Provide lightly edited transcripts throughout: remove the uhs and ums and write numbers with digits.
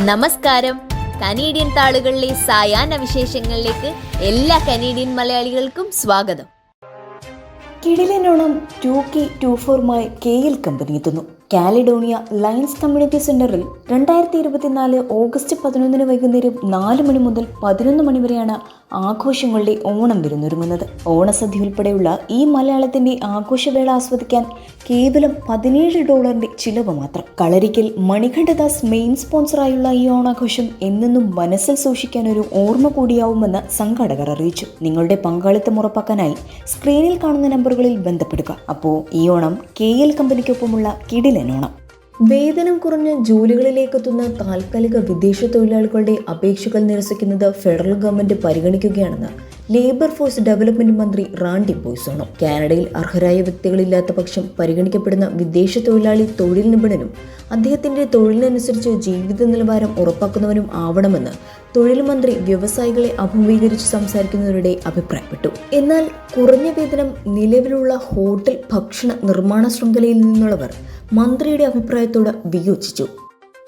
നമസ്കാരം. കനേഡിയൻ താളുകളിലെ സായാഹ്ന വിശേഷങ്ങളിലേക്ക് എല്ലാ കനേഡിയൻ മലയാളികൾക്കും സ്വാഗതം. കിടിലനോണം 2K24മായി KL കമ്പനി എത്തുന്നു. കാലിഡോണിയ ലയൺസ് കമ്മ്യൂണിറ്റി സെന്ററിൽ 2024 ഓഗസ്റ്റ് 11 വൈകുന്നേരം 4 മണി മുതൽ 11 മണി വരെയാണ് ആഘോഷങ്ങളുടെ ഓണം വിരുന്നൊരുങ്ങുന്നത്. ഓണസദ്യ ഉൾപ്പെടെയുള്ള ഈ മലയാളത്തിന്റെ ആഘോഷവേള ആസ്വദിക്കാൻ കേവലം $17 ചിലവ് മാത്രം. കളരിക്കൽ മണികണ്ഠദാസ് മെയിൻ സ്പോൺസറായുള്ള ഈ ഓണാഘോഷം എന്നെന്നും മനസ്സിൽ സൂക്ഷിക്കാൻ ഒരു ഓർമ്മ കൂടിയാവുമെന്ന് സംഘാടകർ അറിയിച്ചു. നിങ്ങളുടെ പങ്കാളിത്തം ഉറപ്പാക്കാനായി സ്ക്രീനിൽ കാണുന്ന നമ്പറുകളിൽ ബന്ധപ്പെടുക. അപ്പോൾ ഈ ഓണം KL കമ്പനിക്കൊപ്പമുള്ള കിടിലനോണം. വേതനം കുറഞ്ഞ ജോലികളിലേക്കെത്തുന്ന താൽക്കാലിക വിദേശ തൊഴിലാളികളുടെ അപേക്ഷകൾ നിരസിക്കുന്നത് ഫെഡറൽ ഗവൺമെന്റ് പരിഗണിക്കുകയാണെന്ന് ലേബർ ഫോഴ്സ് ഡെവലപ്മെന്റ് മന്ത്രി റാണ്ടി ബോയ്സോണോ. കാനഡയിൽ അർഹരായ വ്യക്തികളില്ലാത്ത പക്ഷം പരിഗണിക്കപ്പെടുന്ന വിദേശ തൊഴിലാളി തൊഴിൽ നിപുണനും അദ്ദേഹത്തിന്റെ തൊഴിലിനനുസരിച്ച് ജീവിത നിലവാരം ഉറപ്പാക്കുന്നവനും ആവണമെന്ന് തൊഴിൽ മന്ത്രി വ്യവസായികളെ അഭിമുഖീകരിച്ച് സംസാരിക്കുന്നവരുടെ അഭിപ്രായപ്പെട്ടു. എന്നാൽ കുറഞ്ഞ വേതനം നിലവിലുള്ള ഹോട്ടൽ ഭക്ഷണ നിർമ്മാണ ശൃംഖലയിൽ നിന്നുള്ളവർ മന്ത്രിയുടെ അഭിപ്രായത്തോട് വിയോജിച്ചു.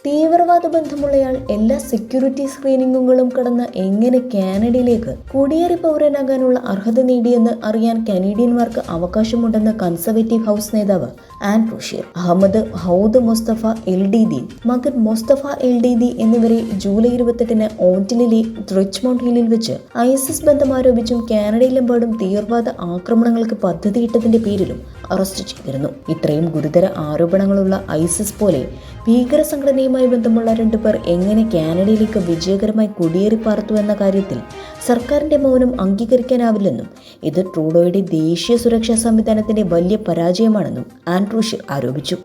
തീവ്രവാദ ബന്ധമുള്ളയാൾ എല്ലാ സെക്യൂരിറ്റി സ്ക്രീനിങ്ങുകളും കടന്ന് എങ്ങനെ കാനഡയിലേക്ക് കുടിയേറി പൗരനാകാനുള്ള അർഹത നേടിയെന്ന് അറിയാൻ കനേഡിയന്മാർക്ക് അവകാശമുണ്ടെന്ന് കൺസർവേറ്റീവ് ഹൗസ് നേതാവ് ആൻഡ്രൂ ഷീർ. അഹമ്മദ് ഹൌദ് മുസ്തഫ LDD, മകൻ മുസ്തഫ LDD എന്നിവരെ ജൂലൈ 28 ഓന്റിലിലെ റിച്ച്മോണ്ട് ഹില്ലിൽ വെച്ച് ISIS ബന്ധം ആരോപിച്ചും കാനഡയിലെമ്പാടും തീവ്രവാദ ആക്രമണങ്ങൾക്ക് പദ്ധതിയിട്ടതിന്റെ പേരിലും അറസ്റ്റ് ചെയ്തിരുന്നു. ഇത്രയും ഗുരുതര ആരോപണങ്ങളുള്ള ISIS പോലെ ഭീകര സംഘടനയുമായി ബന്ധമുള്ള 2 പേർ എങ്ങനെ കാനഡയിലേക്ക് വിജയകരമായി കുടിയേറി പാർത്തു എന്ന കാര്യത്തിൽ സർക്കാരിന്റെ മൗനം അംഗീകരിക്കാനാവില്ലെന്നും ഇത് ട്രൂഡോയുടെ ദേശീയ സുരക്ഷാ സംവിധാനത്തിന്റെ വലിയ പരാജയമാണെന്നും ആൻഡ്രൂ ഷീർ ആരോപിച്ചു.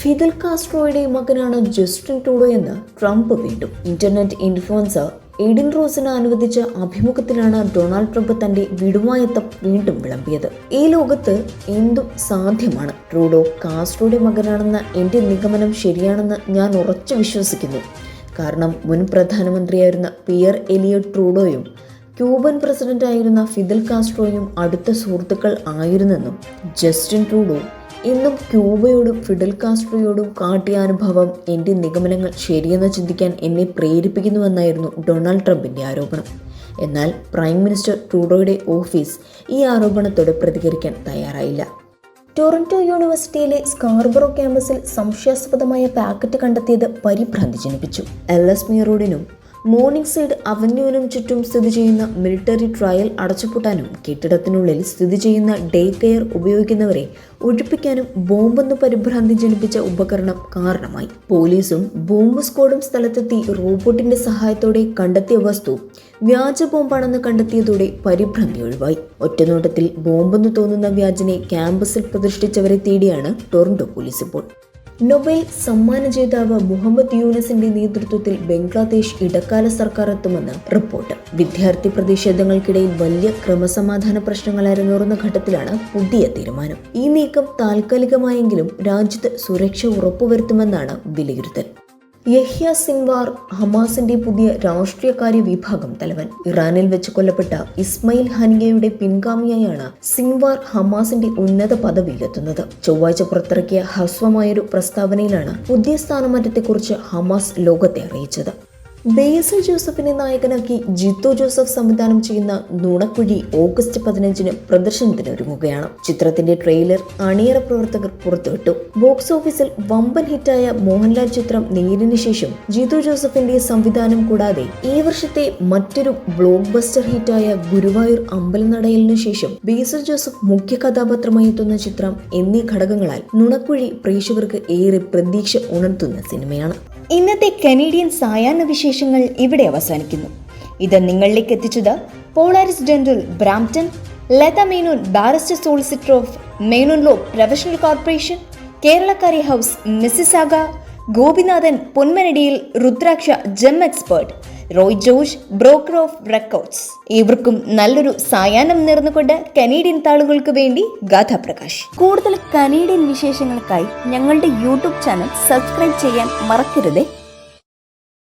ഫിദൽ കാസ്ട്രോയുടെ മകനാണ് ജസ്റ്റിൻ ട്രൂഡോ എന്ന് ട്രംപ് വീണ്ടും. ഇന്റർനെറ്റ് ഇൻഫ്ലുവൻസർ എഡിൻ റോസിന് അനുവദിച്ച അഭിമുഖത്തിലാണ് ഡൊണാൾഡ് ട്രംപ് തന്റെ വിടുവായത്തം വീണ്ടും വിളമ്പിയത്. ഈ ലോകത്ത് എന്തും സാധ്യമാണ്. ട്രൂഡോ കാസ്ട്രോയുടെ മകനാണെന്ന എന്റെ നിഗമനം ശരിയാണെന്ന് ഞാൻ ഉറച്ചു വിശ്വസിക്കുന്നു. കാരണം മുൻ പ്രധാനമന്ത്രിയായിരുന്ന പിയർ എലിയട്ട് ട്രൂഡോയും ക്യൂബൻ പ്രസിഡന്റായിരുന്ന ഫിദൽ കാസ്ട്രോയും അടുത്ത സുഹൃത്തുക്കൾ ആയിരുന്നെന്നും ജസ്റ്റിൻ ട്രൂഡോ ഇന്നും ക്യൂബയോടും ഫിഡൽ കാസ്ട്രോയോടും കാട്ടിയ അനുഭവം എൻ്റെ നിഗമനങ്ങൾ ശരിയെന്ന് ചിന്തിക്കാൻ എന്നെ പ്രേരിപ്പിക്കുന്നുവെന്നായിരുന്നു ഡൊണാൾഡ് ട്രംപിൻ്റെ ആരോപണം. എന്നാൽ പ്രൈം മിനിസ്റ്റർ ട്രൂഡോയുടെ ഓഫീസ് ഈ ആരോപണത്തോട് പ്രതികരിക്കാൻ തയ്യാറായില്ല. ടൊറന്റോ യൂണിവേഴ്സിറ്റിയിലെ സ്കാർബറോ ക്യാമ്പസിൽ സംശയാസ്പദമായ പാക്കറ്റ് കണ്ടെത്തിയത് പരിഭ്രാന്തി ജനിപ്പിച്ചു. LSME റോഡിനും മോർണിംഗ് സൈഡ് അവന്യൂവിനും ചുറ്റും സ്ഥിതി ചെയ്യുന്ന മിലിറ്ററി ട്രയൽ അടച്ചുപൂട്ടാനും കെട്ടിടത്തിനുള്ളിൽ സ്ഥിതി ചെയ്യുന്ന ഡേ കെയർ ഉപയോഗിക്കുന്നവരെ ഒഴിപ്പിക്കാനും ബോംബെന്ന് പരിഭ്രാന്തി ജനിപ്പിച്ച ഉപകരണം കാരണമായി. പോലീസും ബോംബ് സ്ക്വാഡും സ്ഥലത്തെത്തി റോബോട്ടിന്റെ സഹായത്തോടെ കണ്ടെത്തിയ വസ്തു വ്യാജ ബോംബാണെന്ന് കണ്ടെത്തിയതോടെ പരിഭ്രാന്തി ഒഴിവായി. ഒറ്റനോട്ടത്തിൽ ബോംബെന്ന് തോന്നുന്ന വ്യാജനെ ക്യാമ്പസിൽ പ്രതിഷ്ഠിച്ചവരെ തേടിയാണ് ടൊറന്റോ പോലീസ് ഇപ്പോൾ. നൊബേൽ സമ്മാന ജേതാവ് മുഹമ്മദ് യൂനസിന്റെ നേതൃത്വത്തിൽ ബംഗ്ലാദേശ് ഇടക്കാല സർക്കാർ എത്തുമെന്ന് റിപ്പോർട്ട്. വിദ്യാർത്ഥി പ്രതിഷേധങ്ങൾക്കിടയിൽ വലിയ ക്രമസമാധാന പ്രശ്നങ്ങൾ അരങ്ങേറുന്ന ഘട്ടത്തിലാണ് പുതിയ തീരുമാനം. ഈ നീക്കം താൽക്കാലികമായെങ്കിലും രാജ്യത്ത് സുരക്ഷ ഉറപ്പുവരുത്തുമെന്നാണ് വിലയിരുത്തൽ. യഹ്യ സിൻവാർ ഹമാസിന്റെ പുതിയ രാഷ്ട്രീയകാര്യ വിഭാഗം തലവൻ. ഇറാനിൽ വെച്ച് കൊല്ലപ്പെട്ട ഇസ്മയിൽ ഹനിയയുടെ പിൻഗാമിയായാണ് സിൻവാർ ഹമാസിന്റെ ഉന്നത പദവിയിലെത്തുന്നത്. ചൊവ്വാഴ്ച പുറത്തിറക്കിയ ഹ്രസ്വമായൊരു പ്രസ്താവനയിലാണ് പുതിയ സ്ഥാനമാറ്റത്തെക്കുറിച്ച് ഹമാസ് ലോകത്തെ അറിയിച്ചത്. ബേസിൽ ജോസഫിനെ നായകനാക്കി ജിത്തു ജോസഫ് സംവിധാനം ചെയ്യുന്ന നുണക്കുഴി ഓഗസ്റ്റ് 15 പ്രദർശനത്തിന് ഒരുങ്ങുകയാണ്. ചിത്രത്തിന്റെ ട്രെയിലർ അണിയറ പ്രവർത്തകർ പുറത്തുവിട്ടു. ബോക്സ് ഓഫീസിൽ വമ്പൻ ഹിറ്റായ മോഹൻലാൽ ചിത്രം നേരിന് ശേഷം ജിത്തു ജോസഫിന്റെ സംവിധാനം കൂടാതെ ഈ വർഷത്തെ മറ്റൊരു ബ്ലോക്ക് ബസ്റ്റർ ഹിറ്റായ ഗുരുവായൂർ അമ്പലനടയലിനു ശേഷം ബേസിൽ ജോസഫ് മുഖ്യ കഥാപാത്രമായി എത്തുന്ന ചിത്രം എന്നീ ഘടകങ്ങളാൽ നുണക്കുഴി പ്രേക്ഷകർക്ക് ഏറെ പ്രതീക്ഷ ഉണർത്തുന്ന സിനിമയാണ്. ഇന്നത്തെ കനേഡിയൻ സായാഹ്ന വിശേഷങ്ങൾ ഇവിടെ അവസാനിക്കുന്നു. ഇത് നിങ്ങളിലേക്ക് എത്തിച്ചത് Polaris Dental Brampton, Latha Menon barrister solicitor of Menon law professional corporation, കേരളക്കാരി ഹൗസ് മിസിസാഗ, ഗോപിനാഥൻ പൊന്മനടിയിൽ Rudraksha gem expert, Roy George broker of records. ഇവർക്കും നല്ലൊരു സായാഹ്നം നേർന്നുകൊണ്ട് കനേഡിയൻ താളുകൾക്ക് വേണ്ടി ഗാഥാ പ്രകാശ്. കൂടുതൽ കനേഡിയൻ വിശേഷങ്ങൾക്കായി ഞങ്ങളുടെ യൂട്യൂബ് ചാനൽ സബ്സ്ക്രൈബ് ചെയ്യാൻ മറക്കരുത്.